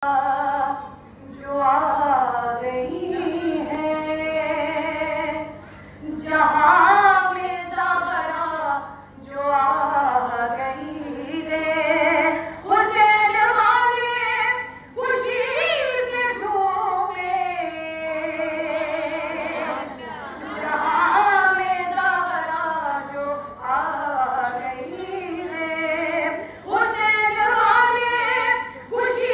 जो आ गई है जहां में ज़हरा जो आ गई रे हुसैन वाले खुशी से झूमे जहां में ज़हरा जो आ गई रे हुसैन वाले खुशी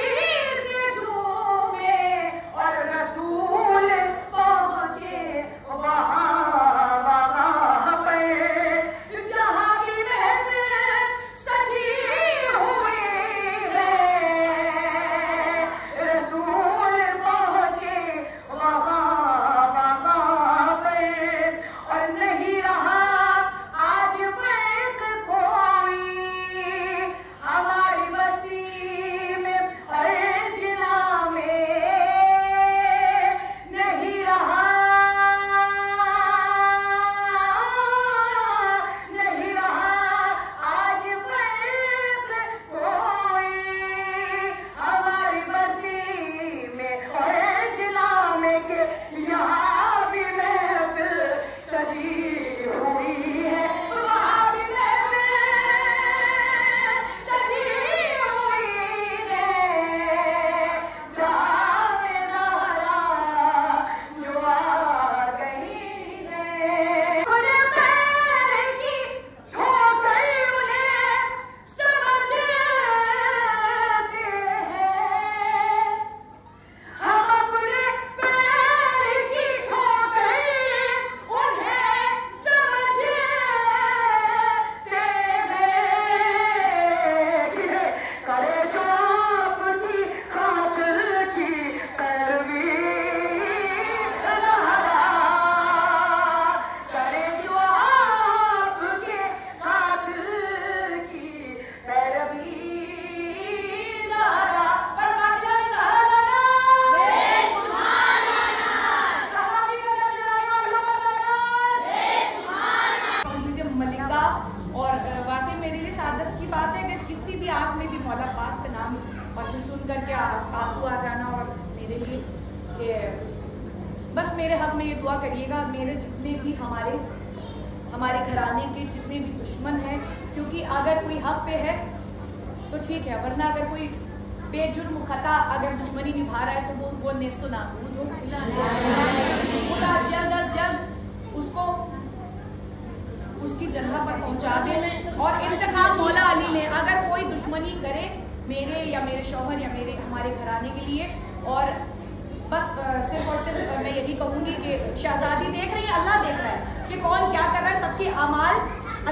और वाकई मेरे लिए सादत की बात है कि किसी भी आँख में भी मौला पास का नाम और फिर सुन करके आंसू आ जाना। और मेरे लिए कि बस मेरे हक में ये दुआ करिएगा, मेरे जितने भी हमारे घराने के जितने भी दुश्मन हैं, क्योंकि अगर कोई हक पे है तो ठीक है, वरना अगर कोई बेजुर्म खता अगर दुश्मनी निभा रहा है तो वो नेस्तो नाबूद हो। खुदा जल्द अज जल्द उसको उसकी जगह पर पहुंचा दे और इंतकाम मौला अली ने अगर कोई दुश्मनी करे मेरे या मेरे शौहर या हमारे घराने के लिए। और बस सिर्फ और सिर्फ मैं यही कहूंगी कि शहजादी देख रही है, अल्लाह देख रहा है कि कौन क्या कर रहा है, सबके अमाल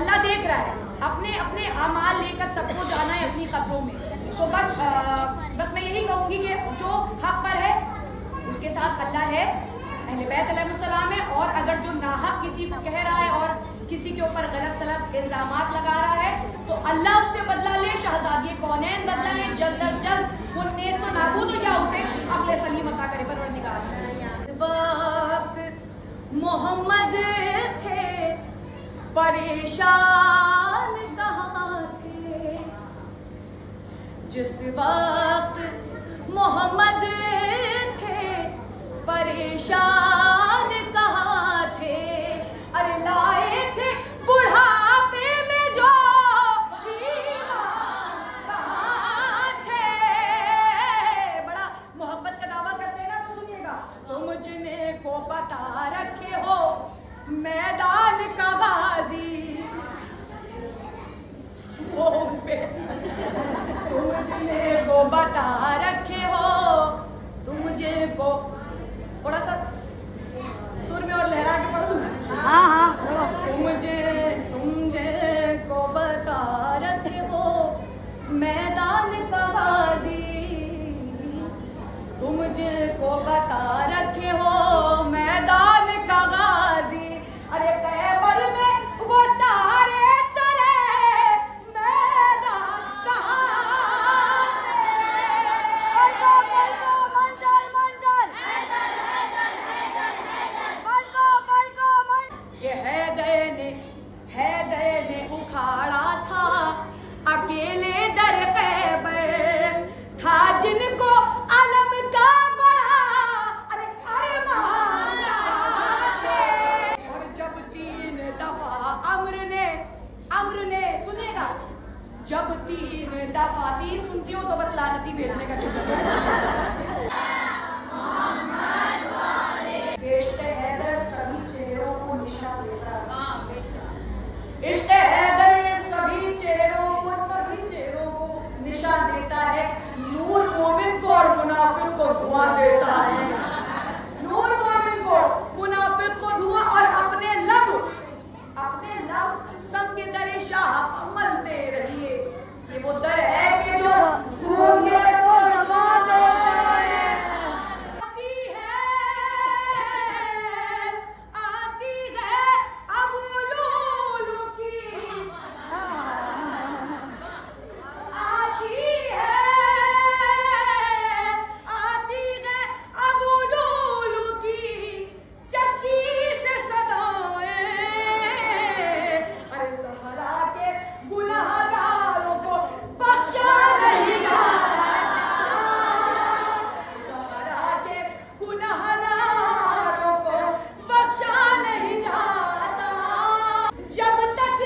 अल्लाह देख रहा है, अपने अपने अमाल लेकर सबको जाना है अपनी कब्रों में। तो बस मैं यही कहूंगी कि जो हक पर है उसके साथ अल्लाह है, अहले बैत अलैहिस्सलाम है। और अगर जो नाहक किसी को कह रहा है और किसी के ऊपर गलत सलत इल्जामात लगा रहा है तो अल्लाह उससे बदला ले, शहजादी कौनैन बदला ले, जल्द अज जल्द वो नेस्त तो नाबूद हो गया, उसे अगले सलीम अता करे परवरदिगार। वक्त मोहम्मद थे परेशान कहाँ थे, जिस वक्त मोहम्मद थे परेशान कहाँ थे, अरे लाए थे बुढ़ापे में जो कहाँ थे। बड़ा मोहब्बत का दावा करते हैं ना, तो सुनिएगा। तुम जिनको बता रखे हो मैदान का गाजी, तुम जिनको बता रखे हो, तुम जिनको थोड़ा सा सुर में और लहरा के पढ़ दूं। तुम को बता रखे हो मैदान का गाजी, तुम जिनको बता रखे हो मैदान का गाजी, अरे कैबर में वो सारे सरे मैदान कहाँ थे। है गए ने उखाड़ा था अकेले दर कैबर था, जिनको धुआं देता है। नूर मोमिन को, मुनाफिक को धुआं, और अपने लब सबके दरे शाह मलते रहिए। ये वो दर है कि जो गूंगे को धुआं देता है। आती है अबू लूलू की, आती है अबू लूलू की चक्की से सदाएं। अरे ज़हरा के गुनहगारों को बख्शा नहीं जाता, ज़हरा के गुनहगारों को बख्शा नहीं जाता। जब तक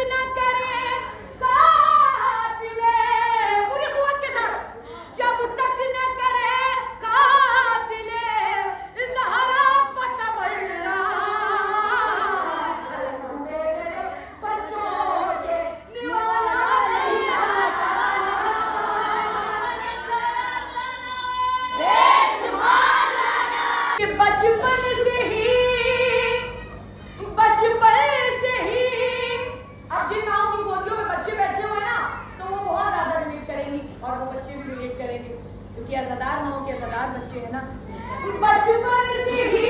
न करे कातिले, पूरी कुव्वत के साथ, जब तक न करे कातिले ज़हरा पतवल्ला, मेरे बच्चों के निवाला नहीं आता। कि बचपन से ही अब जिन माओ की गोदियों में बच्चे बैठे हुए हैं ना, तो वो बहुत ज्यादा रिलेट करेंगी और वो बच्चे भी रिलेट करेंगे, क्योंकि अज़ादार माओ के अज़ादार बच्चे हैं ना। बचपन से ही